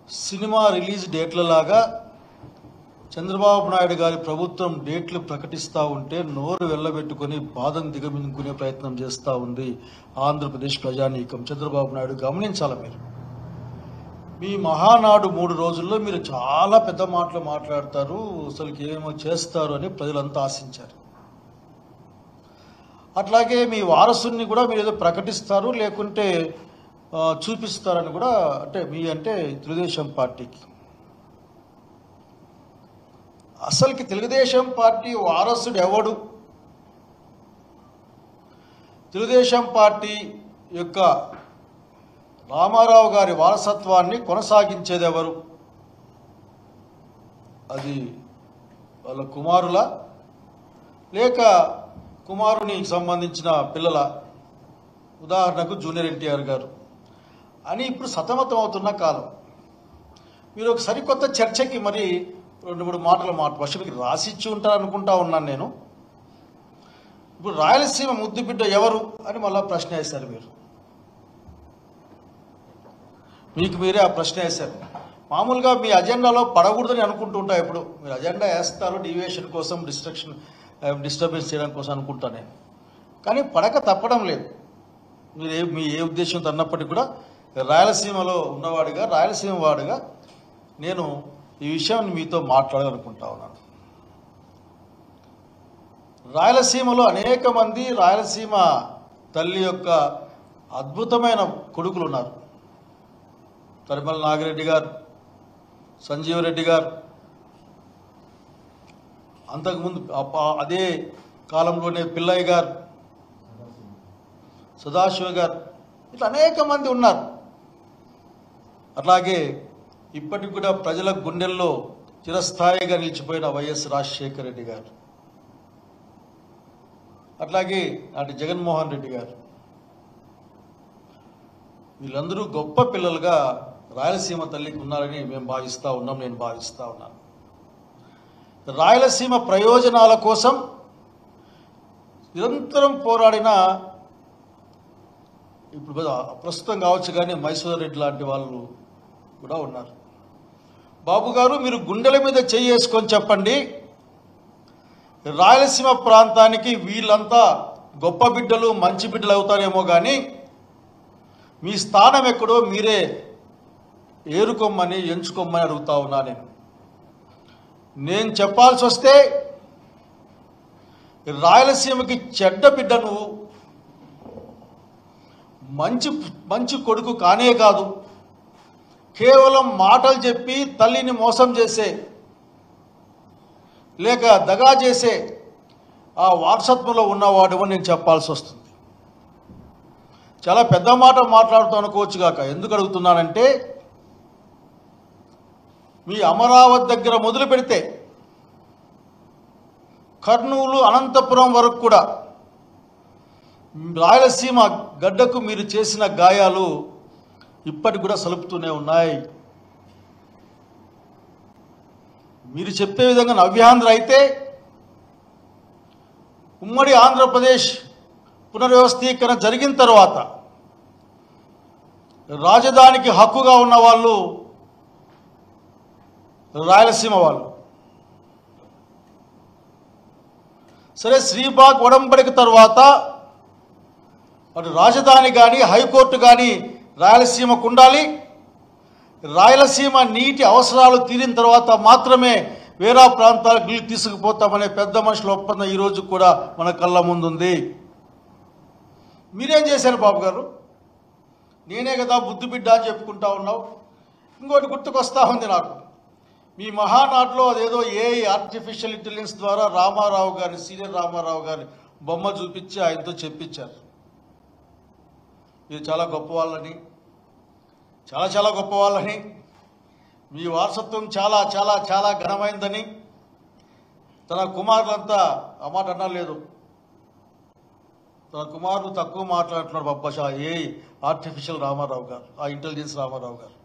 Cinema release డేట్లలాగా Chandrababu Naidu గారి ప్రభుత్వం డేట్లు ప్రకటిస్తూ ఉంటే నోరు వెళ్ళబెట్టుకుని బాధను దిగమింగుకునే ప్రయత్నం చేస్తూ ఉంది ఆంధ్రప్రదేశ్ ప్రజానీకం. చంద్రబాబు నాయుడు గమనించాలి. మీరు మీ మహానాడు 3 రోజుల్లో మీరు చాలా పెద్ద మాటలు మాట్లాడతారు, అసలుకి ఏమో చేస్తారు అని ప్రజలంతా ఆశించారు. అట్లాగే మీ వారసుని కూడా మీరు ఏదో ప్రకటిస్తారు, లేకుంటే చూపిస్తారని కూడా, అంటే తెలుగుదేశం పార్టీకి. అసలుకి తెలుగుదేశం పార్టీ వారసుడు ఎవడు? తెలుగుదేశం పార్టీ యొక్క రామారావు గారి వారసత్వాన్ని కొనసాగించేది ఎవరు? అది వాళ్ళ కుమారుల, లేక కుమారునికి సంబంధించిన పిల్లల? ఉదాహరణకు జూనియర్ ఎన్టీఆర్ గారు అని ఇప్పుడు సతమతం అవుతున్న కాలం. మీరు ఒక సరికొత్త చర్చకి మరి 2-3 మాటలు ఫస్ట్ మీకు రాసిచ్చి ఉంటారు అనుకుంటా ఉన్నాను నేను. ఇప్పుడు రాయలసీమ ముద్దు బిడ్డ ఎవరు అని మళ్ళీ ప్రశ్న వేశారు. మీకు మీరే ఆ ప్రశ్న వేశారు. మామూలుగా మీ అజెండాలో పడకూడదని అనుకుంటూ ఉంటా. ఇప్పుడు మీరు అజెండా వేస్తారు డీవియేషన్ కోసం, డిస్టర్బెన్స్ చేయడం కోసం అనుకుంటా నేను. కానీ పడక తప్పడం లేదు. మీ ఏ ఉద్దేశంతో అన్నప్పటికీ కూడా రాయలసీమలో ఉన్నవాడిగా, రాయలసీమ వాడిగా నేను ఈ విషయాన్ని మీతో మాట్లాడాలనుకుంటా ఉన్నాను. రాయలసీమలో అనేక మంది రాయలసీమ తల్లి యొక్క అద్భుతమైన కొడుకులు ఉన్నారు. తరిమల నాగిరెడ్డి గారు, సంజీవరెడ్డి గారు, అంతకుముందు అదే కాలంలోనే పిల్లయ్య గారు, సదాశివ గారు, ఇట్లా అనేక మంది ఉన్నారు. అట్లాగే ఇప్పటికి కూడా ప్రజల గుండెల్లో చిరస్థాయిగా నిలిచిపోయిన వైఎస్ రాజశేఖర రెడ్డి గారు, అట్లాగే నాటి జగన్మోహన్ రెడ్డి గారు, వీళ్ళందరూ గొప్ప పిల్లలుగా రాయలసీమ తల్లికి ఉన్నారని నేను భావిస్తూ ఉన్నాను. రాయలసీమ ప్రయోజనాల కోసం నిరంతరం పోరాడిన, ఇప్పుడు ప్రస్తుతం కావచ్చు కానీ మైసూర్ రెడ్డి లాంటి వాళ్ళు కూడా ఉన్నారు. బాబు గారు, మీరు గుండెల మీద చేసుకొని చెప్పండి, రాయలసీమ ప్రాంతానికి వీళ్ళంతా గొప్ప బిడ్డలు, మంచి బిడ్డలు అవుతారేమో కానీ మీ స్థానం ఎక్కడో మీరే ఎంచుకోమని అడుగుతా ఉన్నా. నేను చెప్పాల్సి వస్తే రాయలసీమకి చెడ్డ బిడ్డ నువ్వు, మంచి కొడుకు కానే కాదు, కేవలం మాటలు చెప్పి తల్లిని మోసం చేసే, లేక దగా చేసే ఆ వారసత్వంలో ఉన్నవాడు అని నేను చెప్పాల్సి వస్తుంది. చాలా పెద్ద మాట మాట్లాడుతూ అనుకోవచ్చు కాక. ఎందుకు అడుగుతున్నానంటే, మీ అమరావతి దగ్గర మొదలు పెడితే కర్నూలు, అనంతపురం వరకు కూడా రాయలసీమ గడ్డకు మీరు చేసిన గాయాలు ఇప్పటికి కూడా సలుపుతూనే ఉన్నాయి. మీరు చెప్పే విధంగా నవ్యాంధ్ర అయితే ఉమ్మడి ఆంధ్రప్రదేశ్ పునర్వ్యవస్థీకరణ జరిగిన తర్వాత రాజధానికి హక్కుగా ఉన్న వాళ్ళు రాయలసీమ వాళ్ళు. సరే, శ్రీబాగ్ ఒడంబడిక తర్వాత అటు రాజధాని కానీ, హైకోర్టు కానీ రాయలసీమకు ఉండాలి. రాయలసీమ నీటి అవసరాలు తీరిన తర్వాత మాత్రమే వేరే ప్రాంతాలకు నీళ్ళు తీసుకుపోతామనే పెద్ద మనుషుల ఒప్పందం ఈరోజు కూడా మన కళ్ళ ముందుంది. మీరేం చేశారు బాబు గారు? నేనే కదా బుద్ధి బిడ్డ అని చెప్పుకుంటా ఉన్నావు. ఇంకోటి గుర్తుకొస్తా ఉంది నాకు. మీ మహానాడులో అదేదో ఆర్టిఫిషియల్ ఇంటెలిజెన్స్ ద్వారా రామారావు గారిని, సీనియర్ రామారావు గారిని బొమ్మ చూపించి ఆయనతో చెప్పించారు. మీరు చాలా గొప్పవాళ్ళని, చాలా గొప్పవాళ్ళని, మీ వారసత్వం చాలా చాలా చాలా ఘనమైందని. తన కుమారులంతా ఆ మాట అనలేదు. తన కుమారులు తక్కువ మాట్లాడుతున్నాడు బాబాషా ఆర్టిఫిషియల్ రామారావు గారు, ఆ ఇంటెలిజెన్స్ రామారావు గారు.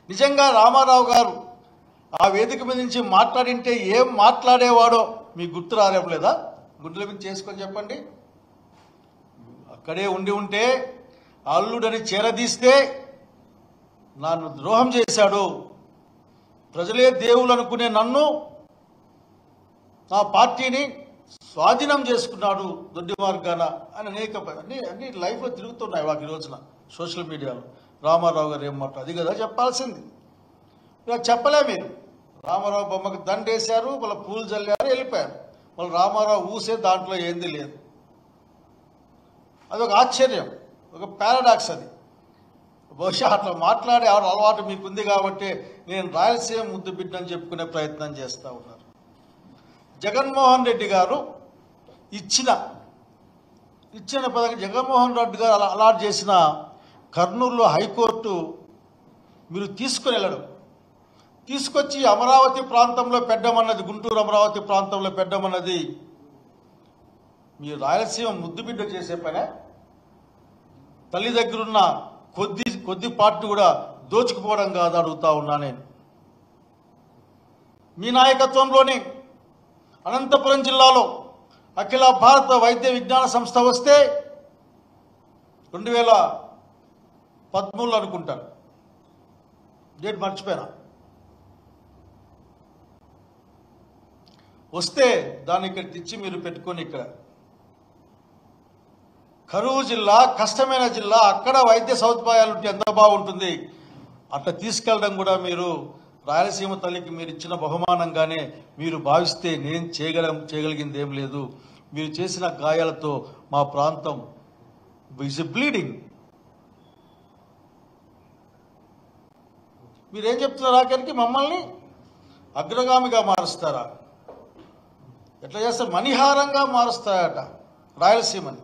నిజంగా రామారావు గారు ఆ వేదిక మీద నుంచి మాట్లాడింటే ఏం మాట్లాడేవాడో మీకు గుర్తు రాలేదా? గుండెల మీద చేసుకొని చెప్పండి. అక్కడే ఉండి ఉంటే అల్లుడని చేరదీస్తే నన్ను ద్రోహం చేశాడు, ప్రజలే దేవులు అనుకునే నన్ను, నా పార్టీని స్వాధీనం చేసుకున్నాడు దొడ్డి మార్గాన అని అనేక అన్ని లైఫ్లో తిరుగుతున్నాయి వాకి రోజున సోషల్ మీడియాలో. రామారావు గారు ఏం మాట, అది కదా చెప్పాల్సింది. ఇలా చెప్పలే మీరు. రామారావు బొమ్మకు దండేశారు, వాళ్ళ పూలు చల్లారు, వెళ్ళిపోయారు. వాళ్ళు రామారావు ఊసే దాంట్లో ఏంది లేదు. అది ఒక ఆశ్చర్యం, ఒక పారాడాక్స్. అది బహుశా అట్లా మాట్లాడే అలవాటు మీకుంది కాబట్టి నేను రాయలసీమ ముద్దు బిడ్డని చెప్పుకునే ప్రయత్నం చేస్తూ ఉన్నారు. జగన్మోహన్ రెడ్డి గారు ఇచ్చిన పదవి, జగన్మోహన్ రెడ్డి గారు అలాట్ చేసిన కర్నూలులో హైకోర్టు మీరు తీసుకుని వెళ్ళడం, తీసుకొచ్చి అమరావతి ప్రాంతంలో పెట్టమన్నది, గుంటూరు అమరావతి ప్రాంతంలో పెట్టమన్నది మీరు రాయలసీమ ముద్దుబిడ్డ చేసే పనే? తల్లి దగ్గరున్న కొద్ది పార్టీ కూడా దోచుకుపోవడం కాదు అడుగుతా ఉన్నా నేను. మీ నాయకత్వంలోనే అనంతపురం జిల్లాలో అఖిల భారత వైద్య విజ్ఞాన సంస్థ వస్తే 2013 అనుకుంటాను, డేట్ మర్చిపోయినా, వస్తే దాన్ని ఇక్కడ తెచ్చి మీరు పెట్టుకొని ఇక్కడ కరువు జిల్లా, కష్టమైన జిల్లా, అక్కడ వైద్య సదుపాయాలు ఉంటే ఎంత బాగుంటుంది. అట్లా తీసుకెళ్ళడం కూడా మీరు రాయలసీమ తల్లికి మీరు ఇచ్చిన బహుమానంగానే మీరు భావిస్తే నేను చేయగలిగింది ఏం లేదు. మీరు చేసిన గాయాలతో మా ప్రాంతం ఇస్ బ్లీడింగ్. మీరేం చెప్తున్నారు? ఆఖరికి మమ్మల్ని అగ్రగామిగా మారుస్తారా? ఎట్లా చేస్తారు? మణిహారంగా మారుస్తాయట రాయలసీమని.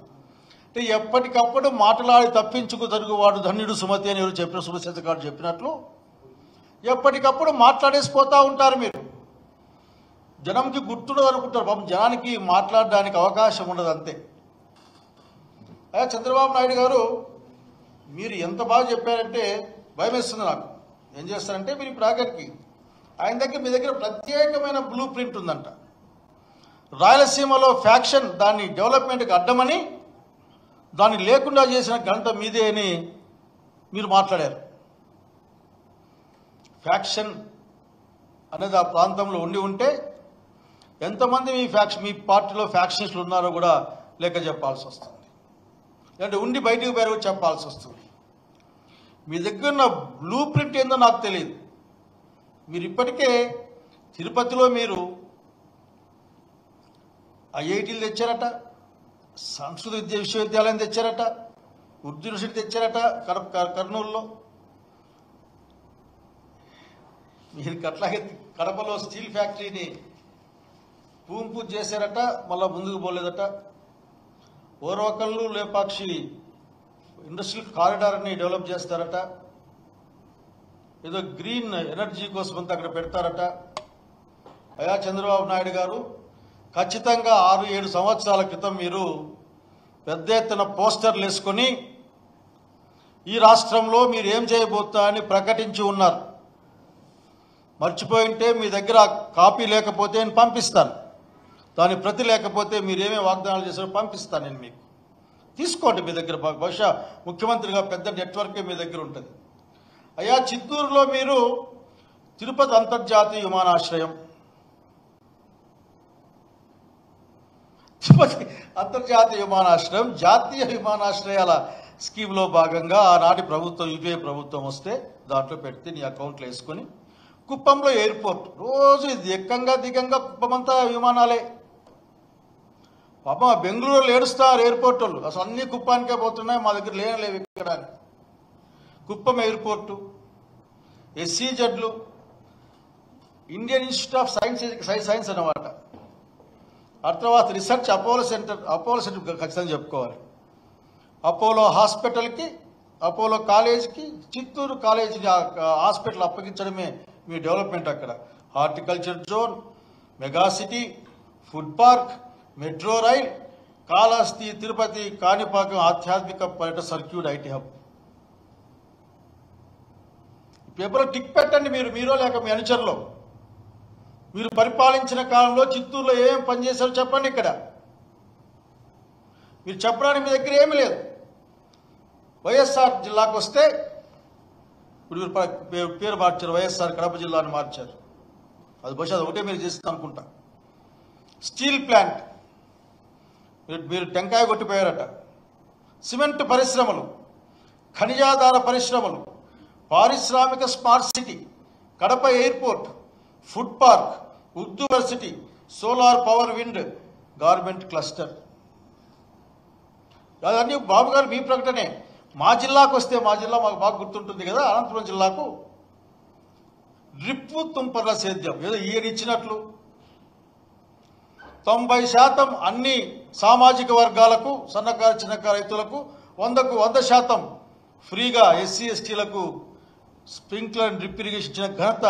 అంటే ఎప్పటికప్పుడు మాట్లాడి తప్పించుకు తరుగువాడు ధన్యుడు సుమతి అని ఎవరు చెప్పిన సుమశేఖర్ గారు చెప్పినట్లు ఎప్పటికప్పుడు మాట్లాడేసిపోతూ ఉంటారు. మీరు జనంకి గుర్తుండదు అనుకుంటారు. పాపం జనానికి మాట్లాడడానికి అవకాశం ఉండదు, అంతే. అయ్యా చంద్రబాబు నాయుడు గారు, మీరు ఎంత బాగా చెప్పారంటే భయం వేస్తుంది నాకు. ఏం చేస్తారంటే మీరు ఇప్పుడు ఆఖరికి ఆయన దగ్గర, మీ దగ్గర ప్రత్యేకమైన బ్లూ ప్రింట్ ఉందంట. రాయలసీమలో ఫ్యాక్షన్ దాన్ని డెవలప్మెంట్కి అడ్డమని, దాన్ని లేకుండా చేసిన ఘనత మీదే అని మీరు మాట్లాడారు. ఫ్యాక్షన్ అనేది ఆ ప్రాంతంలో ఉంటే ఎంతమంది మీ పార్టీలో ఫ్యాక్షనిస్టులు ఉన్నారో కూడా లెక్క చెప్పాల్సి వస్తుంది. లేదంటే ఉండి బయటకు పేరు చెప్పాల్సి వస్తుంది. మీ దగ్గర ఉన్న బ్లూ ప్రింట్ ఏందో నాకు తెలియదు. మీరు ఇప్పటికే తిరుపతిలో మీరు ఐఐటీలు తెచ్చారట, సంస్కృత విశ్వవిద్యాలయం తెచ్చారట, ఉర్దూ యూనివర్సిటీ తెచ్చారట కర్నూలులో. మీరు అట్లాగే కడపలో స్టీల్ ఫ్యాక్టరీని పూజ చేశారట, మళ్ళీ ముందుకు పోలేదట. ఓర్వకల్లు లేపాక్షి ఇండస్ట్రియల్ కారిడార్ని డెవలప్ చేస్తారట, ఏదో గ్రీన్ ఎనర్జీ కోసం అంతా అక్కడ పెడతారట. అయ్యా చంద్రబాబు నాయుడు గారు, ఖచ్చితంగా 6-7 సంవత్సరాల క్రితం మీరు పెద్ద ఎత్తున పోస్టర్లు వేసుకొని ఈ రాష్ట్రంలో మీరు ఏం చేయబోతా అని ప్రకటించి ఉన్నారు. మర్చిపోయింటే మీ దగ్గర కాపీ లేకపోతే నేను పంపిస్తాను, దాని ప్రతి లేకపోతే మీరేమేమి వాగ్దానాలు చేశారో పంపిస్తాను నేను మీకు. తీసుకోండి మీ దగ్గర, బహుశా ముఖ్యమంత్రిగా పెద్ద నెట్వర్కే మీ దగ్గర ఉంటుంది. అయ్యా చిత్తూరులో మీరు తిరుపతి అంతర్జాతీయ విమానాశ్రయం, తిరుపతి అంతర్జాతీయ విమానాశ్రయం జాతీయ విమానాశ్రయాల స్కీమ్లో భాగంగా ఆనాటి ప్రభుత్వం, యూపీఏ ప్రభుత్వం వస్తే దాంట్లో పెడితే నీ అకౌంట్లో వేసుకొని, కుప్పంలో ఎయిర్పోర్ట్ రోజు ఇది ఎక్కంగా దిగంగా కుప్పమంతా విమానాలే. పాప బెంగళూరులో ఏడుస్తారు ఎయిర్పోర్ట్ వాళ్ళు, అసలు అన్ని కుప్పానికే పోతున్నాయి, మా దగ్గర లేవు ఇక్కడ. కుప్పం ఎయిర్పోర్టు, ఎస్సీజెడ్లు, ఇండియన్ ఇన్స్టిట్యూట్ ఆఫ్ సైన్స్ అన్నమాట. ఆ తర్వాత రీసెర్చ్ అపోలో సెంటర్ ఖచ్చితంగా చెప్పుకోవాలి. అపోలో హాస్పిటల్కి, అపోలో కాలేజీకి, చిత్తూరు కాలేజీకి హాస్పిటల్ అప్పగించడమే మీ డెవలప్మెంట్. అక్కడ horticulture zone, mega city, food park, metro rail, Kalahasti, Tirupati, Kanipakam ఆధ్యాత్మిక పర్యటన సర్క్యూట్, ఐటీ హబ్. పేపర్లో టిక్ పెట్టండి మీరో లేక మీ అనుచరులో. మీరు పరిపాలించిన కాలంలో చిత్తూరులో ఏం పనిచేశారో చెప్పండి. ఇక్కడ మీరు చెప్పడానికి మీ దగ్గర ఏమీ లేదు. వైఎస్ఆర్ జిల్లాకు వస్తే ఇప్పుడు పేరు మార్చారు, వైఎస్ఆర్ కడప జిల్లాని మార్చారు. అది బహుశా అది ఒకటే మీరు చేస్తుంది అనుకుంటా. స్టీల్ ప్లాంట్ మీరు టెంకాయ కొట్టిపోయారట. సిమెంట్ పరిశ్రమలు, ఖనిజాధార పరిశ్రమలు, పారిశ్రామిక smart city, Kadapa airport, food park, Urdu university, solar power wind, garment cluster. అదన్నీ బాబు గారు మీ ప్రకటనే. మా జిల్లాకు వస్తే, మా జిల్లా మాకు బాగా గుర్తుంటుంది కదా, అనంతపురం జిల్లాకు డ్రిప్పు తుంపర్ల సేద్యం ఏదో ఈయన ఇచ్చినట్లు 90% అన్ని సామాజిక వర్గాలకు, సన్నకారు చిన్నకారు రైతులకు 100% ఫ్రీగా ఎస్సీ ఎస్టీలకు స్ప్రింక్లర్ డ్రిప్ ఇరిగేషన్ ఇచ్చిన ఘనత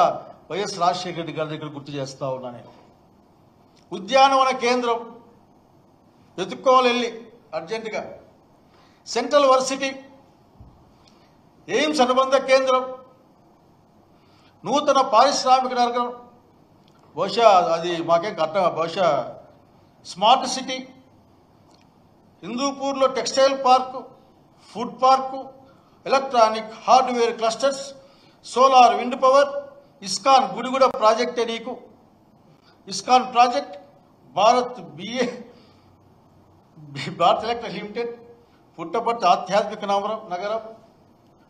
వైఎస్ రాజశేఖర రెడ్డి గారి దగ్గర గుర్తు చేస్తా ఉన్నా నేను. ఉద్యానవన కేంద్రం వెతుక్కోవాలి వెళ్ళి అర్జెంటుగా. సెంట్రల్ వర్సిటీ, ఎయిమ్స్ అనుబంధ కేంద్రం, నూతన పారిశ్రామిక నగరం, బహుశా అది మాకేం కట్టం, బహుశా స్మార్ట్ సిటీ, హిందూపూర్లో textile park, food park, electronic hardware clusters, solar wind power, ISKCON గుడిగూడ ప్రాజెక్టే నీకు. ISKCON project, Bharat electric limited, Puttaparthi ఆధ్యాత్మిక నగరం,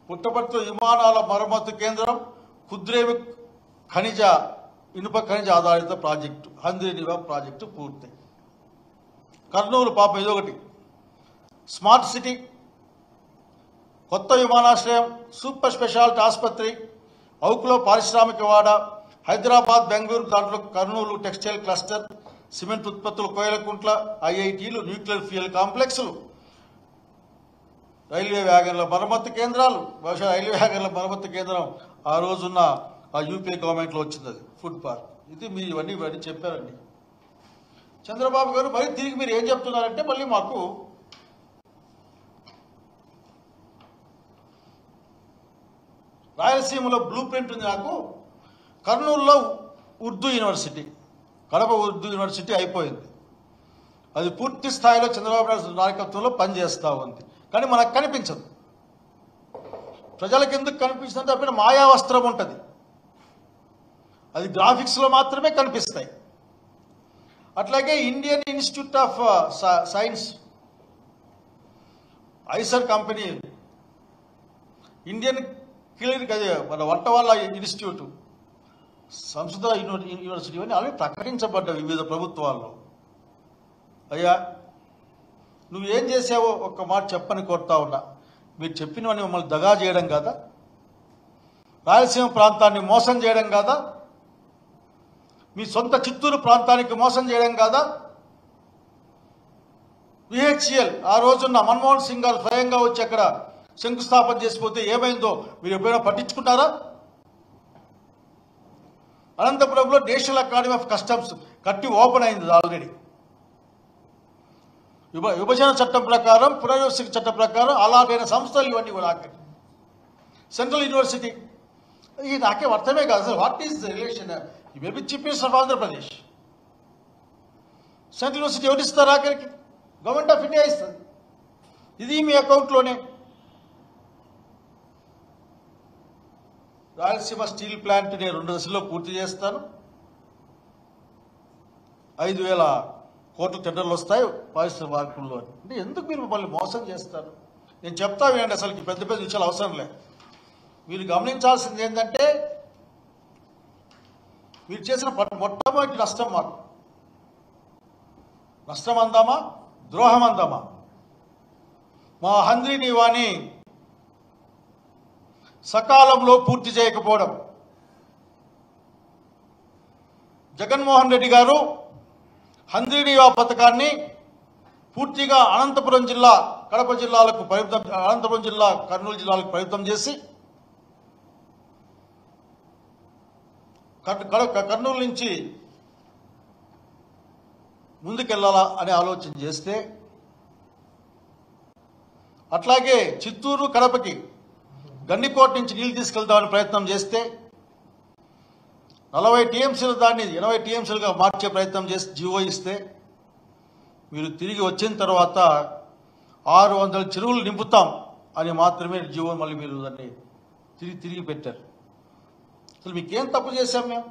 పుట్టపర్తిలో విమానాల మరమ్మతు కేంద్రం, కుద్రేమి ఇనుప ఖనిజ ఆధారిత ప్రాజెక్టు, హంద్రీనివా ప్రాజెక్టు పూర్తి. కర్నూలు పాపం ఇదొకటి, స్మార్ట్ సిటీ, కొత్త విమానాశ్రయం, సూపర్ స్పెషాలిటీ ఆసుపత్రి, అవుకులో పారిశ్రామిక వాడ, హైదరాబాద్ బెంగళూరు దాంట్లో కర్నూలు టెక్స్టైల్ క్లస్టర్, సిమెంట్ ఉత్పత్తులు కోయలకుంట్ల, ఐఐటీలు, న్యూక్లియర్ ఫ్యూయల్ కాంప్లెక్స్లు, రైల్వే వ్యాగన్ల మరమ్మతు కేంద్రాలు. బహుశా రైల్వే వ్యాగన్ల మరమ్మతు కేంద్రం ఆ రోజున్న ఆ యూపీఏ గవర్నమెంట్లో వచ్చింది, అది ఫుడ్ పార్క్. ఇది మీరు ఇవన్నీ చెప్పారండి. చంద్రబాబు గారు మరి తిరిగి మీరు ఏం చెప్తున్నారంటే, మళ్ళీ మాకు రాయలసీమలో బ్లూ ప్రింట్ ఉంది. నాకు కర్నూలులో ఉర్దూ యూనివర్సిటీ, కడప ఉర్దూ యూనివర్సిటీ అయిపోయింది. అది పూర్తి స్థాయిలో చంద్రబాబు నాయుడు నాయకత్వంలో పనిచేస్తూ ఉంది. కానీ మనకు కనిపించదు. ప్రజలకు ఎందుకు కనిపిస్తుందంటే అప్పుడు మాయా వస్త్రం ఉంటుంది, అది గ్రాఫిక్స్లో మాత్రమే కనిపిస్తాయి. అట్లాగే Indian Institute of science, IISER company, Indian clinic, అదే మన వంటవాళ్ళ ఇన్స్టిట్యూట్, సంస్కృత యూనివర్సిటీ అని అవి ప్రకటించబడ్డాయి వివిధ ప్రభుత్వాల్లో. అయ్యా నువ్వేం చేసావో ఒక్క మాట చెప్పని కోరుతా ఉన్నా. మీరు చెప్పినవన్నీ మమ్మల్ని దగా చేయడం కాదా? రాయలసీమ ప్రాంతాన్ని మోసం చేయడం కాదా? మీ సొంత చిత్తూరు ప్రాంతానికి మోసం చేయడం కాదా? విహెచ్ఎల్ ఆ రోజున్న మన్మోహన్ సింగ్ గారు స్వయంగా వచ్చి అక్కడ శంకుస్థాపన చేసిపోతే ఏమైందో మీరు ఎప్పుడైనా పట్టించుకుంటారా? అనంతపురంలో నేషనల్ అకాడమీ ఆఫ్ కస్టమ్స్ కట్టి ఓపెన్ అయింది ఆల్రెడీ. విభజన చట్టం ప్రకారం, పునర్వ్యవస్థ చట్టం ప్రకారం అలాంటి సంస్థలు ఇవన్నీ కూడా. సెంట్రల్ యూనివర్సిటీ, ఇది నాకేం అర్థమే కాదు sir. What is the relation? Maybe chief minister of Andhra Pradesh. Central university ఎవరు ఇస్తారు? ఆఖరికి గవర్నమెంట్ ఆఫ్ ఇండియా ఇస్తుంది. ఇది మీ అకౌంట్లోనే. రాయలసీమ స్టీల్ ప్లాంట్ నేను 2 దశల్లో పూర్తి చేస్తాను. 5,000 కోట్ల టెండర్లు వస్తాయి పారిశ్రామికుల్లో. అంటే ఎందుకు మీరు మమ్మల్ని మోసం చేస్తారు? నేను చెప్తా వినండి, అసలు పెద్ద పెద్ద విషయాలు అవసరం లేదు. మీరు గమనించాల్సింది ఏంటంటే, మీరు చేసిన మొట్టమొదటి నష్టం మాకు. నష్టం అందామా, ద్రోహం అందామా? మా హంద్రీనివాని సకాలంలో పూర్తి చేయకపోవడం. జగన్మోహన్ రెడ్డి గారు హంద్రీనివా పథకాన్ని పూర్తిగా అనంతపురం జిల్లా, కడప జిల్లాలకు పరిమితం, అనంతపురం జిల్లా, కర్నూలు జిల్లాలకు పరిమితం చేసి కర్నూలు నుంచి ముందుకెళ్లాలా అనే ఆలోచన చేస్తే, అట్లాగే చిత్తూరు కడపకి గండికోట నుంచి నీళ్లు తీసుకెళ్తామని ప్రయత్నం చేస్తే 40 టీఎంసీలు దాన్ని 80 టీఎంసీలుగా మార్చే ప్రయత్నం చేసి జీవో ఇస్తే, మీరు తిరిగి వచ్చిన తర్వాత 600 చెరువులు నింపుతాం అని మాత్రమే జీవో మళ్ళీ మీరు దాన్ని తిరిగి పెట్టారు. అసలు మీకేం తప్పు చేశాం మేము?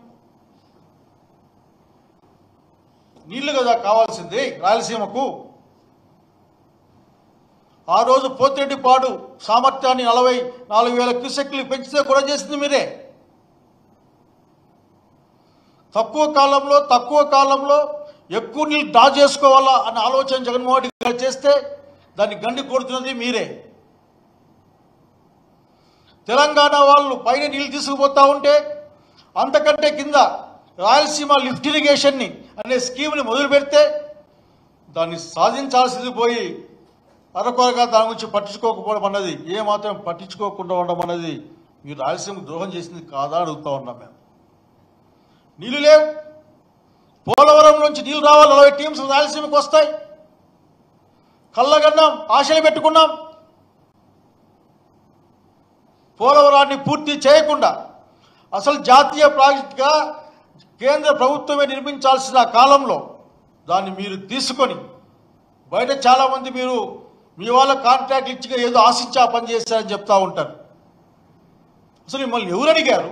నీళ్లు కదా కావాల్సింది రాయలసీమకు. ఆ రోజు పోతిరెడ్డిపాడు సామర్థ్యాన్ని 44,000 క్యూసెక్లు పెంచితే కూడా చేసింది మీరే. తక్కువ కాలంలో ఎక్కువ నీళ్ళు డ్రా చేసుకోవాలా అన్న ఆలోచన జగన్మోహన్ రెడ్డి గారు చేస్తే దాన్ని గండి కొడుతున్నది మీరే. తెలంగాణ వాళ్ళు పైన నీళ్ళు తీసుకుపోతా ఉంటే అంతకంటే కింద రాయలసీమ లిఫ్ట్ ఇరిగేషన్ని అనే స్కీమ్ని మొదలు పెడితే దాన్ని సాధించాల్సింది పోయి అరకొరగా దాని గురించి పట్టించుకోకపోవడం అన్నది, ఏమాత్రం పట్టించుకోకుండా ఉండడం అన్నది మీరు రాయలసీమకు ద్రోహం చేసింది కాదా అడుగుతా ఉన్నాం మేము. నీళ్ళు లేవు. పోలవరం నుంచి నీళ్ళు రావాలి, 40 టీమ్స్ రాయలసీమకు వస్తాయి. కళ్ళగన్నాం, ఆశలు పెట్టుకున్నాం. పోలవరాన్ని పూర్తి చేయకుండా అసలు జాతీయ ప్రాజెక్టుగా కేంద్ర ప్రభుత్వమే నిర్మించాల్సిన కాలంలో దాన్ని మీరు తీసుకొని బయట చాలామంది మీరు మీ వాళ్ళ కాంట్రాక్ట్ ఇచ్చిగా ఏదో ఆశించి ఆ పని చేశారని చెప్తా ఉంటారు. అసలు మిమ్మల్ని ఎవరు అడిగారు?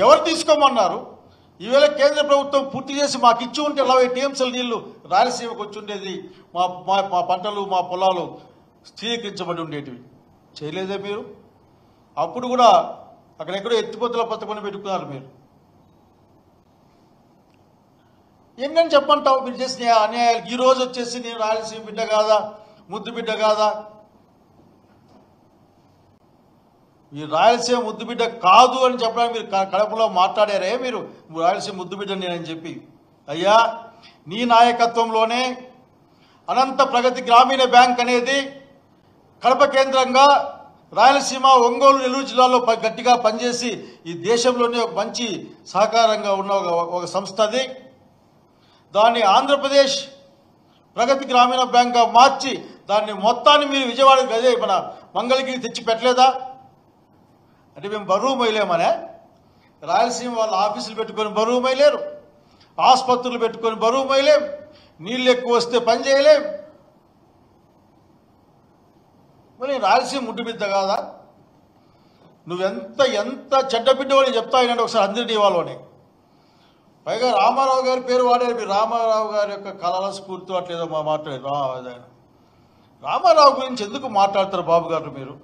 ఎవరు తీసుకోమన్నారు? ఈవేళ కేంద్ర ప్రభుత్వం పూర్తి చేసి మాకు ఇచ్చి ఉంటే 40 టీఎంసీల నీళ్లు రాయలసీమకు వచ్చి ఉండేది, మా పంటలు మా పొలాలు స్థిరీకరించబడి ఉండేటివి. చేయలేదే మీరు. అప్పుడు కూడా అక్కడెక్కడో ఎత్తిపోతల పథకం పెట్టుకున్నారు మీరు. ఏంటని చెప్పంటావు మీరు చేసిన అన్యాయాలు? ఈరోజు వచ్చేసి నేను రాయలసీమ బిడ్డ కాదా, ముద్దు బిడ్డ కాదా? ఈ రాయలసీమ ముద్దు బిడ్డ కాదు అని చెప్పడానికి మీరు కడపలో మాట్లాడారే మీరు రాయలసీమ ముద్దు బిడ్డ నేనని చెప్పి. అయ్యా, నీ నాయకత్వంలోనే అనంత ప్రగతి గ్రామీణ బ్యాంక్ అనేది కడప కేంద్రంగా రాయలసీమ, ఒంగోలు, నెల్లూరు జిల్లాలో గట్టిగా పనిచేసి ఈ దేశంలోనే ఒక మంచి సహకారంగా ఉన్న ఒక సంస్థ అది. దాన్ని ఆంధ్రప్రదేశ్ ప్రగతి గ్రామీణ బ్యాంక్గా మార్చి దాన్ని మొత్తాన్ని మీరు విజయవాడకి అదే మన మంగళగిరి తెచ్చి పెట్టలేదా? అంటే మేము బరువు మొయ్యలేమనే? రాయలసీమ వాళ్ళ ఆఫీసులు పెట్టుకొని బరువు మొయ్యలేరు, ఆసుపత్రులు పెట్టుకొని బరువు మొయ్యలేం, నీళ్ళు ఎక్కువ వస్తే పని చేయలేం. మరి రాయలసీమ ముడ్డు బిడ్డ కాదా? ఎంత చెడ్డ బిడ్డ అని చెప్తా అయినంటే ఒకసారి అందరినీ వాళ్ళని. పైగా రామారావు గారి పేరు వాడారు మీరు. రామారావు గారి యొక్క కళల స్ఫూర్తి అట్లేదో మాట్లాడారు. రామారావు గురించి ఎందుకు మాట్లాడతారు బాబు గారు మీరు?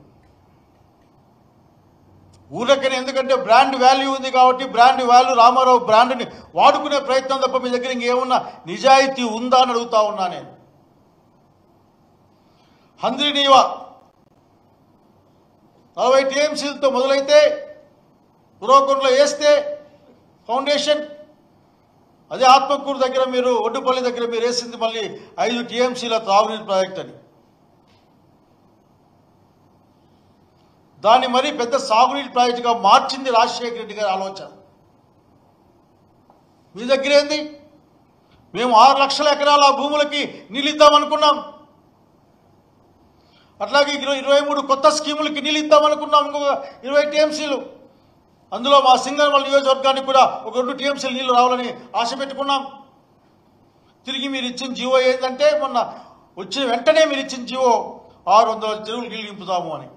ఊరకనే, ఎందుకంటే బ్రాండ్ వాల్యూ ఉంది కాబట్టి బ్రాండ్ వాల్యూ రామారావు బ్రాండ్ని వాడుకునే ప్రయత్నం తప్ప మీ దగ్గర ఇంకేమున్నా నిజాయితీ ఉందా అని అడుగుతా ఉన్నా నేను. హంద్రీనీవా 40 టీఎంసీలతో మొదలైతే పురోకొండలో వేస్తే ఫౌండేషన్, అదే ఆత్మకూరు దగ్గర మీరు ఒడ్డుపల్లి దగ్గర మీరు వేసింది మళ్ళీ 5 టీఎంసీల తాగునీటి ప్రాజెక్ట్ అని. దాన్ని మరీ పెద్ద సాగునీటి ప్రాజెక్టుగా మార్చింది రాజశేఖర రెడ్డి గారి ఆలోచన. మీ దగ్గర ఏంది? మేము 6 లక్షల ఎకరాల భూములకి నీళ్ళు ఇద్దామనుకున్నాం. అట్లాగే 23 కొత్త స్కీములకి నీళ్ళు ఇద్దామనుకున్నాం, ఇంకొక 20 టీఎంసీలు. అందులో మా సింగనమల నియోజకవర్గానికి కూడా ఒక 2 టీఎంసీలు నీళ్లు రావాలని ఆశ పెట్టుకున్నాం. తిరిగి మీరు ఇచ్చిన జీవో ఏంటంటే మొన్న వచ్చిన వెంటనే మీరు ఇచ్చిన జీవో 600 చెరువులు నీళ్ళు నింపుతాము అని.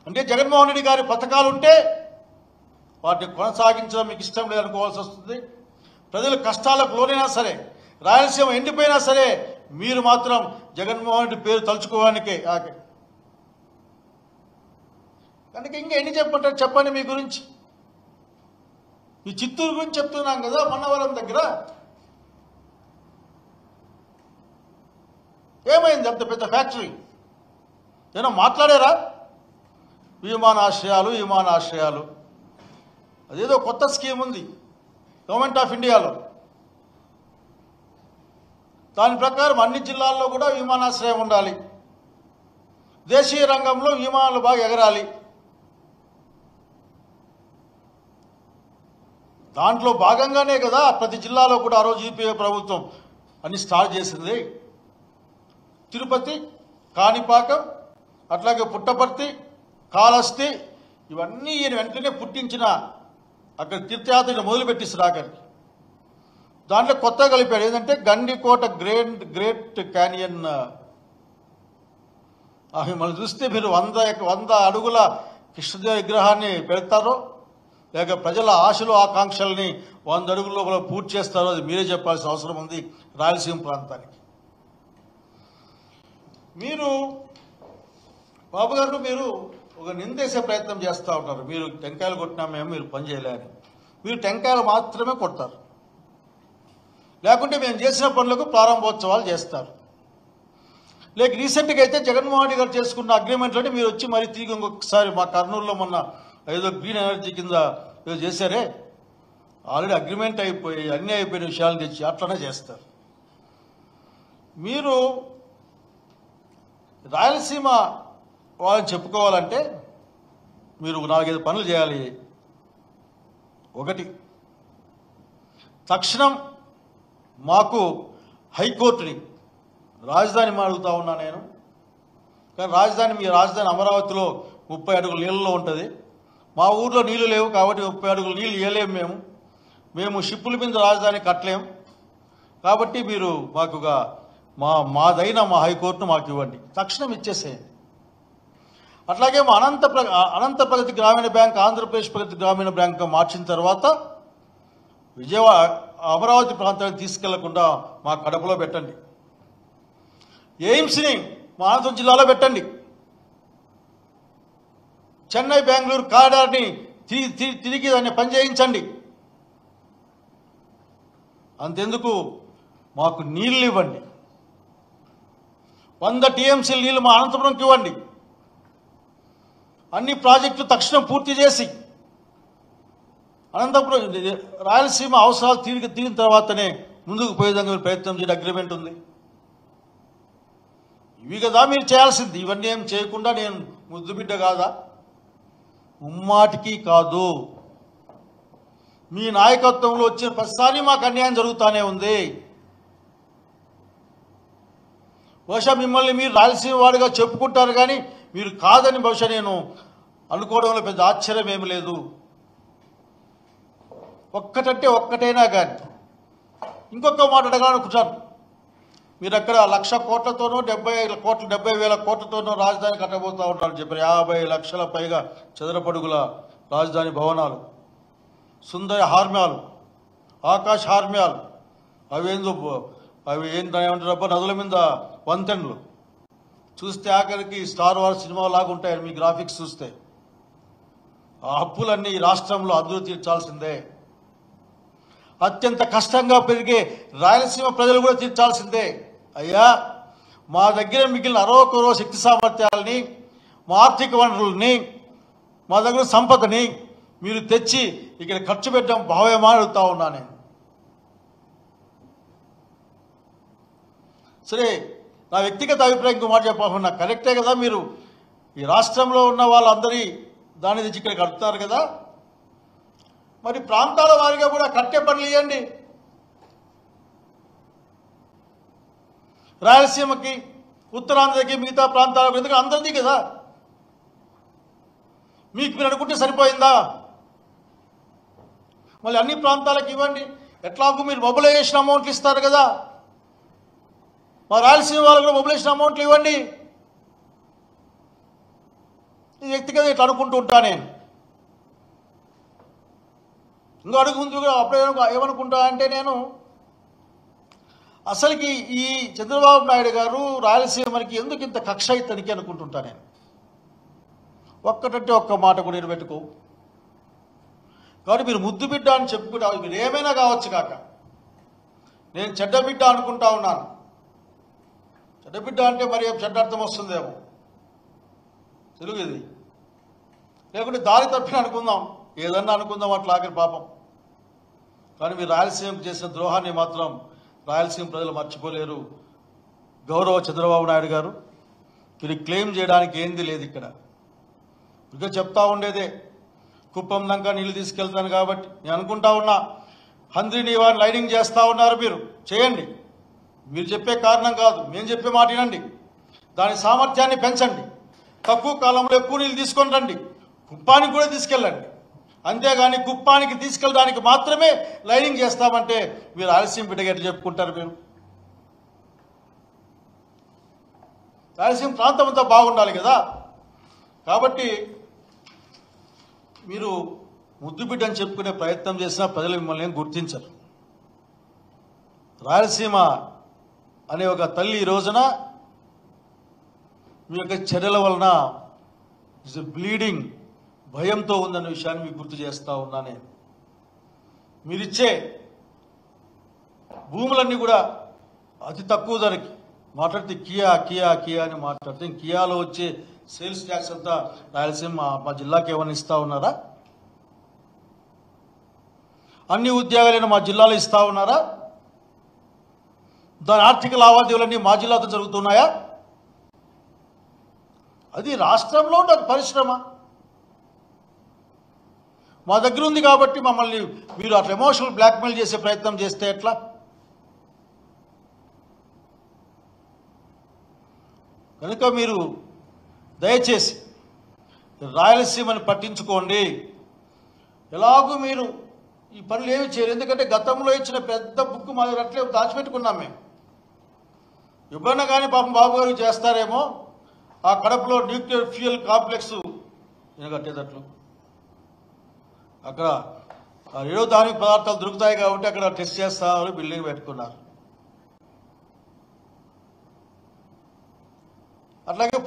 అంటే జగన్మోహన్ రెడ్డి గారి పథకాలు ఉంటే వాటిని కొనసాగించడం మీకు ఇష్టం లేదనుకోవాల్సి వస్తుంది. ప్రజలు కష్టాలకు లోనైనా సరే, రాయలసీమ ఎండిపోయినా సరే మీరు మాత్రం జగన్మోహన్ రెడ్డి పేరు తలుచుకోవడానికే. కనుక ఇంకా ఎన్ని చెప్పంటారు చెప్పండి మీ గురించి. ఈ చిత్తూరు గురించి చెప్తున్నాం కదా, మన్నవరం దగ్గర ఏమైంది? అంత పెద్ద ఫ్యాక్టరీ ఏమో మాట్లాడారా? విమానాశ్రయాలు అదేదో కొత్త స్కీమ్ ఉంది గవర్నమెంట్ ఆఫ్ ఇండియాలో. దాని ప్రకారం అన్ని జిల్లాల్లో కూడా విమానాశ్రయం ఉండాలి, దేశీయ రంగంలో విమానాలు బాగా ఎగరాలి. దాంట్లో భాగంగానే కదా ప్రతి జిల్లాలో కూడా ఆ రోజు యూపీఏ ప్రభుత్వం అన్ని స్టార్ట్ చేసింది. తిరుపతి, కాణిపాకం, అట్లాగే పుట్టపర్తి, కాళహస్తి ఇవన్నీ ఈయన వెంటనే పుట్టించిన అక్కడ తీర్థయాత్రను మొదలుపెట్టిస్తారు. ఆఖరికి దాంట్లో కొత్తగా కలిపాడు ఏంటంటే గండికోట గ్రేట్ క్యానియన్ మిమ్మల్ని చూస్తే మీరు 100 అడుగుల కృష్ణదేవ విగ్రహాన్ని పెడతారో లేక ప్రజల ఆశలు ఆకాంక్షల్ని 100 అడుగుల లోపల పూర్తి చేస్తారో అది మీరే చెప్పాల్సిన అవసరం ఉంది రాయలసీమ ప్రాంతానికి. మీరు బాబు గారు మీరు ఒక నిందేసే ప్రయత్నం చేస్తూ ఉంటారు. మీరు టెంకాయలు కొట్టినా మీరు పని చేయలేని, మీరు టెంకాయలు మాత్రమే కొడతారు, లేకుంటే మేము చేసిన పనులకు ప్రారంభోత్సవాలు చేస్తారు. లేక రీసెంట్గా అయితే జగన్మోహన్ రెడ్డి గారు చేసుకున్న అగ్రిమెంట్లోనే మీరు వచ్చి మరీ తిరిగి ఇంకొకసారి మా కర్నూలులో మొన్న ఏదో గ్రీన్ ఎనర్జీ కింద ఏదో చేశారే, ఆల్రెడీ అగ్రిమెంట్ అయిపోయి అన్నీ అయిపోయిన విషయాలు తెచ్చి అట్లనే చేస్తారు. మీరు రాయలసీమ వాళ్ళని చెప్పుకోవాలంటే మీరు 4-5 పనులు చేయాలి. ఒకటి, తక్షణం మాకు హైకోర్టుని రాజధాని అడుగుతా ఉన్నా నేను. కానీ మీ రాజధాని అమరావతిలో 30 అడుగుల నీళ్ళలో ఉంటుంది. మా ఊర్లో నీళ్లు లేవు కాబట్టి 30 అడుగుల నీళ్ళు ఇవ్వలేము. మేము షిప్పుల మీద రాజధాని కట్టలేం. కాబట్టి మీరు మాకుగా మాదైన మా హైకోర్టును మాకు ఇవ్వండి, తక్షణం ఇచ్చేసేయండి. అట్లాగే మా అనంత ప్రగతి గ్రామీణ బ్యాంక్ ఆంధ్రప్రదేశ్ ప్రగతి గ్రామీణ బ్యాంక్ మార్చిన తర్వాత విజయవాడ అమరావతి ప్రాంతానికి తీసుకెళ్లకుండా మా కడపలో పెట్టండి. ఎయిమ్స్ని మా అనంతపురం జిల్లాలో పెట్టండి. చెన్నై బెంగళూరు కారిడార్ని తిరిగి దాన్ని పనిచేయించండి. అంతెందుకు మాకు నీళ్ళు ఇవ్వండి. 100 టీఎంసీల నీళ్ళు మా అనంతపురంకి ఇవ్వండి. అన్ని ప్రాజెక్టులు తక్షణం పూర్తి చేసి అనంతపురం రాయలసీమ అవసరాలు తీరిన తర్వాతనే ముందుకు పోయేదానికి ప్రయత్నం చేయడం అగ్రిమెంట్ ఉంది. ఇవి కదా మీరు చేయాల్సింది. ఇవన్నీ ఏం చేయకుండా నేను ముద్దుబిడ్డ కాదా? ముమ్మాటికి కాదు. మీ నాయకత్వంలో వచ్చిన ప్రతిసారి మాకు అన్యాయం జరుగుతూనే ఉంది. బహుశా మిమ్మల్ని మీరు రాయలసీమ వాడిగా చెప్పుకుంటారు, కానీ మీరు కాదని బహుశా నేను అనుకోవడంలో పెద్ద ఆశ్చర్యం ఏమి లేదు. ఒక్కటంటే ఒక్కటైనా కానీ ఇంకొక మాట అడగాలనుకుంటాను. మీరు అక్కడ 1,00,000 కోట్లతోనో 70,000 కోట్లతోనో రాజధాని కట్టబోతూ ఉంటారు చెప్పారు. 50 లక్షల పైగా చదరపడుగుల రాజధాని భవనాలు, సుందర హార్మ్యాలు, ఆకాశ హార్మ్యాలు, అవి ఏమంటారబ్బా నదుల మీద వంతెనలు చూస్తే ఆఖరికి స్టార్ వార్ సినిమా లాగా ఉంటాయి మీ గ్రాఫిక్స్ చూస్తే. ఆ అప్పులన్నీ ఈ రాష్ట్రంలో అదురు తీర్చాల్సిందే. అత్యంత కష్టంగా పెరిగే రాయలసీమ ప్రజలు కూడా తీర్చాల్సిందే. అయ్యా, మా దగ్గర మిగిలిన అరవకరో శక్తి సామర్థ్యాలని, మా ఆర్థిక వనరుల్ని, మా దగ్గర సంపదని మీరు తెచ్చి ఇక్కడ ఖర్చు పెట్టడం భావ్యమా అడుగుతా ఉన్నా నేను. సరే, నా వ్యక్తిగత అభిప్రాయం ఇంకో మాట చెప్పకుండా కరెక్టే కదా. మీరు ఈ రాష్ట్రంలో ఉన్న వాళ్ళందరి దాని తెచ్చి ఇక్కడ కడుతున్నారు కదా, మరి ప్రాంతాల వారిగా కూడా కట్టే పనులు ఇవ్వండి. రాయలసీమకి, ఉత్తరాంధ్రకి, మిగతా ప్రాంతాలకు, ఎందుకంటే అందరిది కదా. మీకు మీరు అనుకుంటే సరిపోయిందా? మళ్ళీ అన్ని ప్రాంతాలకు ఇవ్వండి. ఎట్లాగూ మీరు మొబిలైజేషన్ అమౌంట్లు ఇస్తారు కదా, మా రాయలసీమ వాళ్ళకు కూడా మొబిలైజేషన్ అమౌంట్లు ఇవ్వండి. ఈ వ్యక్తిగత ఇట్లా అనుకుంటూ ఉంటా నేను. ఇంకో అడుగు ముందుగా అప్పుడే ఏమనుకుంటా అంటే, నేను అసలుకి ఈ చంద్రబాబు నాయుడు గారు రాయలసీమకి ఎందుకు ఇంత కక్ష ఇతనికి అనుకుంటుంటా నేను. ఒక్కటంటే ఒక్క మాట కూడా నేను పెట్టుకో. కాబట్టి మీరు ముద్దు బిడ్డ అని చెప్పుకుంటా, మీరు ఏమైనా కావచ్చు కాక, నేను చెడ్డ బిడ్డ అనుకుంటా ఉన్నాను. చెడ్డ బిడ్డ అంటే మరి చెడ్డ అర్థం వస్తుందేమో తెలుగు ఇది. లేకుంటే దారి తప్పిన అనుకుందాం, ఏదన్నా అనుకుందాం అట్లా ఆఖరి పాపం. కానీ మీరు రాయలసీమకు చేసిన ద్రోహాన్ని మాత్రం రాయలసీమ ప్రజలు మర్చిపోలేరు. గౌరవ చంద్రబాబు నాయుడు గారు, మీరు క్లెయిమ్ చేయడానికి ఏంది లేదు ఇక్కడ. ఇంకా చెప్తా ఉండేదే, కుప్పం దాకా నీళ్ళు తీసుకెళ్తాను కాబట్టి నేను అనుకుంటా ఉన్నా. హంద్రీని వారిని లైనింగ్ చేస్తూ ఉన్నారు, మీరు చేయండి. మీరు చెప్పే కారణం కాదు, మేము చెప్పే మాట వినండి. దాని సామర్థ్యాన్ని పెంచండి. తక్కువ కాలంలో ఎక్కువ నీళ్ళు తీసుకొని రండి. కుప్పానికి కూడా తీసుకెళ్ళండి. అంతేగాని కుప్పానికి తీసుకెళ్ళడానికి మాత్రమే లైనింగ్ చేస్తామంటే మీరు ఆలస్యం బిడ్డగా ఎట్లా చెప్పుకుంటారు? మీరు రాయలసీమ ప్రాంతం అంతా బాగుండాలి కదా. కాబట్టి మీరు ముద్దుబిడ్డ అని చెప్పుకునే ప్రయత్నం చేసినా ప్రజలు మిమ్మల్ని ఏం గుర్తించరు. రాయలసీమ అనే ఒక తల్లి ఈ రోజున మీ యొక్క చర్యల వలన బ్లీడింగ్ భయంతో ఉందన్న విషయాన్ని మీకు గుర్తు చేస్తూ ఉన్నా. నేను మీరిచ్చే భూములన్నీ కూడా అతి తక్కువ ధరకి మాట్లాడితే కియా కియా కియా అని మాట్లాడితే కియాలో వచ్చే సేల్స్ ట్యాక్స్ అంతా రాయలసీమ మా జిల్లాకి ఏమైనా ఇస్తా ఉన్నారా? అన్ని ఉద్యోగాలైనా మా జిల్లాలో ఇస్తా ఉన్నారా? దాని ఆర్థిక లావాదేవీలన్నీ మా జిల్లాతో జరుగుతున్నాయా? అది రాష్ట్రంలో ఉన్న పరిశ్రమ మా దగ్గర ఉంది కాబట్టి మమ్మల్ని మీరు అట్లా ఎమోషనల్ బ్లాక్మెయిల్ చేసే ప్రయత్నం చేస్తే ఎట్లా? కనుక మీరు దయచేసి రాయలసీమని పట్టించుకోండి. ఎలాగూ మీరు ఈ పనులు ఏమి చేయరు. ఎందుకంటే గతంలో ఇచ్చిన పెద్ద బుక్ మా దగ్గర అట్లే దాచిపెట్టుకున్నాం మేము. ఎప్పుడన్నా కానీ పాపం బాబు గారు చేస్తారేమో ఆ కడపలో న్యూక్లియర్ ఫ్యూయల్ కాంప్లెక్స్ కట్టేటట్లు అక్కడ ఏదో దానికి పదార్థాలు దొరుకుతాయి కాబట్టి అక్కడ టెస్ట్ చేస్తామని బిల్డింగ్ పెట్టుకున్నారు. అట్లాగే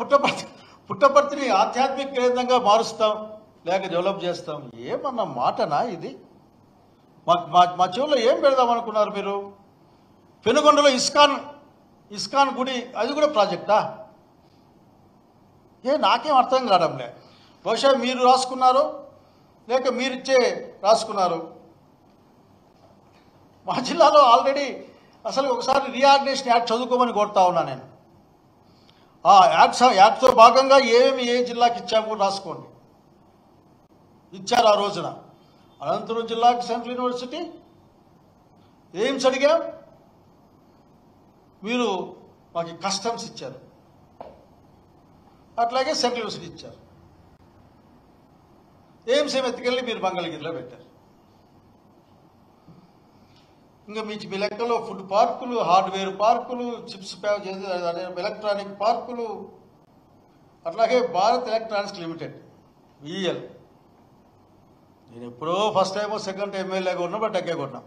పుట్టపర్తిని ఆధ్యాత్మిక కేంద్రంగా మారుస్తాం లేక డెవలప్ చేస్తాం. ఏమన్నా మాటనా ఇది? మా చెవుల్లో ఏం పెడదాం అనుకున్నారు మీరు? పెనుగొండలో ఇస్కాన్ గుడి, అది కూడా ప్రాజెక్టా? నాకేం అర్థం కావడంలే. బహుశా మీరు రాసుకున్నారు లేక మీరిచ్చే రాసుకున్నారు. మా జిల్లాలో ఆల్రెడీ అసలు ఒకసారి రీఆర్గనైజేషన్ యాక్ట్ చదువుకోమని కోరుతా ఉన్నా నేను. ఆ యాక్ట్తో భాగంగా ఏ జిల్లాకి ఇచ్చామో రాసుకోండి. ఇచ్చారు ఆ రోజున అనంతపురం జిల్లాకి సెంట్రల్ యూనివర్సిటీ ఎయిమ్స్ అడిగాం, మీరు మాకు కస్టమ్స్ ఇచ్చారు. అట్లాగే సెంట్రల్ యూనివర్సిటీ ఇచ్చారు. ఎయిమ్స్ ఎత్తుకెళ్ళి మీరు మంగళగిరిలో పెట్టారు. ఇంకా మీ లెక్కలో ఫుడ్ పార్కులు, హార్డ్వేర్ పార్కులు, చిప్స్ ఎలక్ట్రానిక్ పార్కులు, అట్లాగే భారత్ ఎలక్ట్రానిక్స్ లిమిటెడ్ VEL. నేను ఎప్పుడో ఫస్ట్ టైం సెకండ్ టైం ఎమ్మెల్యేగా ఉన్నా, బట్ ఎక్కే కొన్నా.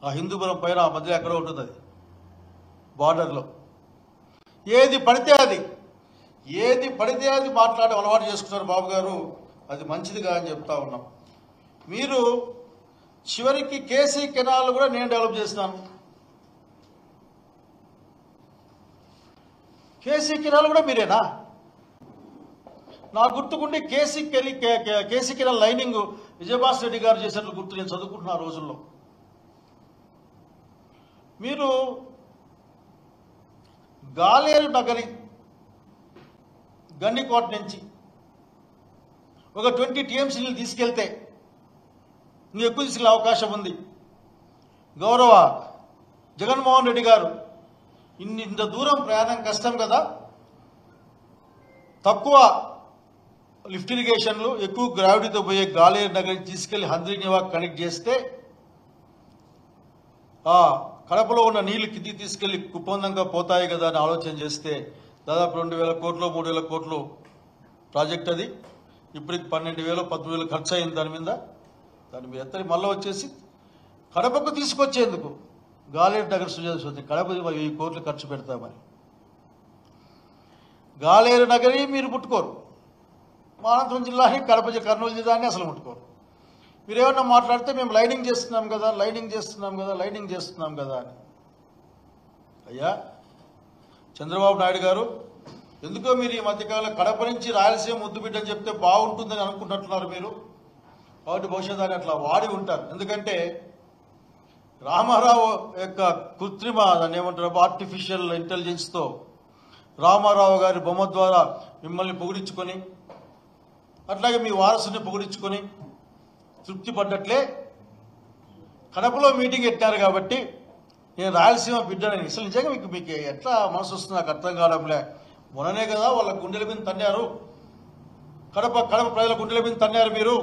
ఆ హిందూపురం పైన ఆ మధ్యలో ఎక్కడో ఉంటుంది, అది బార్డర్లో. ఏది పడితే అది మాట్లాడే అలవాటు చేసుకున్నారు బాబు గారు. అది మంచిదిగా అని చెప్తా ఉన్నాం. మీరు చివరికి కేసీ కెనాల్ కూడా నేను డెవలప్ చేసినాను. కేసీ కెనాల్ కూడా మీరేనా? నాకు గుర్తుకుంటే కేసీ కెనాల్ లైనింగ్ విజయభాస్ రెడ్డి గారు చేసినట్లు గుర్తు. నేను చదువుకుంటున్నా ఆ రోజుల్లో. మీరు గాలేరు నగరి గండికోట నుంచి ఒక 20 TMC నీళ్ళు తీసుకెళ్తే ఇంకా ఎక్కువ తీసుకెళ్లే అవకాశం ఉంది. గౌరవ జగన్మోహన్ రెడ్డి గారు ఇంత దూరం ప్రయాణం కష్టం కదా, తక్కువ లిఫ్ట్ ఇరిగేషన్లు ఎక్కువ గ్రావిటీతో పోయే గాలేరు నగరి తీసుకెళ్లి హంద్రీనివాక్ కనెక్ట్ చేస్తే కడపలో ఉన్న నీళ్లు కిందికి తీసుకెళ్లి కుప్పందంగా పోతాయి కదా అని ఆలోచన చేస్తే దాదాపు 2,000 కోట్లు 3,000 కోట్లు ప్రాజెక్ట్ అది. ఇప్పటికి 12,000 13,000 ఖర్చు అయింది దాని మీద ఎత్తడి. మళ్ళీ వచ్చేసి కడపకు తీసుకొచ్చేందుకు గాలేరు నగర్ సుజాత కడప 1000 కోట్లు ఖర్చు పెడతామని. గాలేరు నగరి మీరు ముట్టుకోరు. మా అనంతపురం జిల్లాని కర్నూలు జిల్లాని అసలు ముట్టుకోరు. మీరేమన్నా మాట్లాడితే మేము లైనింగ్ చేస్తున్నాం కదా అని. అయ్యా చంద్రబాబు నాయుడు గారు, ఎందుకో మీరు ఈ మధ్యకాలంలో కడప నుంచి రాయలసీమ ముద్దుబిడ్డ అని చెప్తే బాగుంటుందని అనుకుంటున్నారు మీరు. కాబట్టి బహుశా దాన్ని అట్లా వాడి ఉంటారు. ఎందుకంటే రామారావు యొక్క కృత్రిమ దాన్ని ఏమంటారు ఆర్టిఫిషియల్ ఇంటెలిజెన్స్తో రామారావు గారి బొమ్మ ద్వారా మిమ్మల్ని పొగిడించుకొని, అట్లాగే మీ వారసుని పొగిడించుకొని తృప్తి పడ్డట్లే కడపలో మీటింగ్ పెట్టారు. కాబట్టి నేను రాయలసీమ బిడ్డని అసలు నిజంగా మీకు ఎట్లా మనసు వస్తుంది నాకు అర్థం కావడంలే. మొన్ననే కదా వాళ్ళ గుండెల మీద తన్నారు, కడప ప్రజల గుండెల మీద తన్నారు మీరు,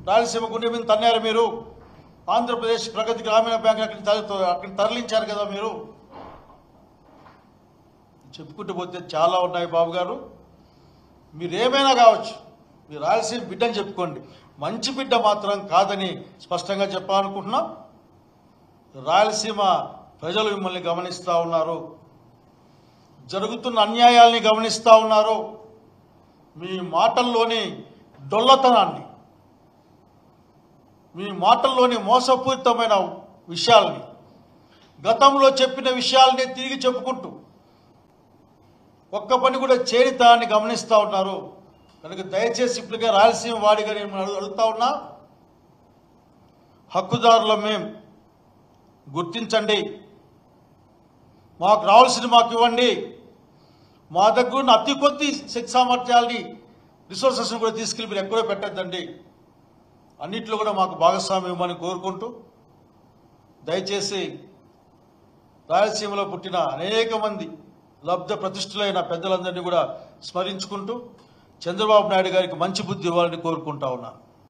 రాయలసీమ గుండెల మీద తన్నారు మీరు. ఆంధ్రప్రదేశ్ ప్రగతి గ్రామీణ బ్యాంక్ అక్కడికి తరలించారు కదా మీరు. చెప్పుకుంటూ పోతే చాలా ఉన్నాయి బాబు గారు. మీరేమైనా కావచ్చు, మీరు రాయలసీమ బిడ్డని చెప్పుకోండి, మంచి బిడ్డ మాత్రం కాదని స్పష్టంగా చెప్పాలనుకుంటున్నాం. రాయలసీమ ప్రజలు మిమ్మల్ని గమనిస్తూ ఉన్నారు, జరుగుతున్న అన్యాయాల్ని గమనిస్తూ ఉన్నారు. మీ మాటల్లోని డొల్లతనాన్ని, మీ మాటల్లోని మోసపూరితమైన విషయాల్ని, గతంలో చెప్పిన విషయాల్ని తిరిగి చెప్పుకుంటూ ఒక్క పని కూడా చేరితాన్ని గమనిస్తూ ఉన్నారు. కనుక దయచేసి ఇప్పటికే రాయలసీమ వాడిగా నేను అడుగుతా ఉన్నా, హక్కుదారుల మేము గుర్తించండి, మాకు రావాల్సింది మాకు ఇవ్వండి, మా దగ్గర ఉన్న అతి కొద్ది శక్తి సామర్థ్యాలని రిసోర్సెస్ని కూడా తీసుకెళ్ళి మీరు ఎక్కడో పెట్టద్దండి, అన్నింటిలో కూడా మాకు భాగస్వామ్యం ఇవ్వమని కోరుకుంటూ, దయచేసి రాయలసీమలో పుట్టిన అనేక మంది లబ్ధ ప్రతిష్ఠులైన పెద్దలందరినీ కూడా స్మరించుకుంటూ చంద్రబాబు నాయుడు గారికి మంచి బుద్ధి ఇవ్వాలని కోరుకుంటా ఉన్నాను.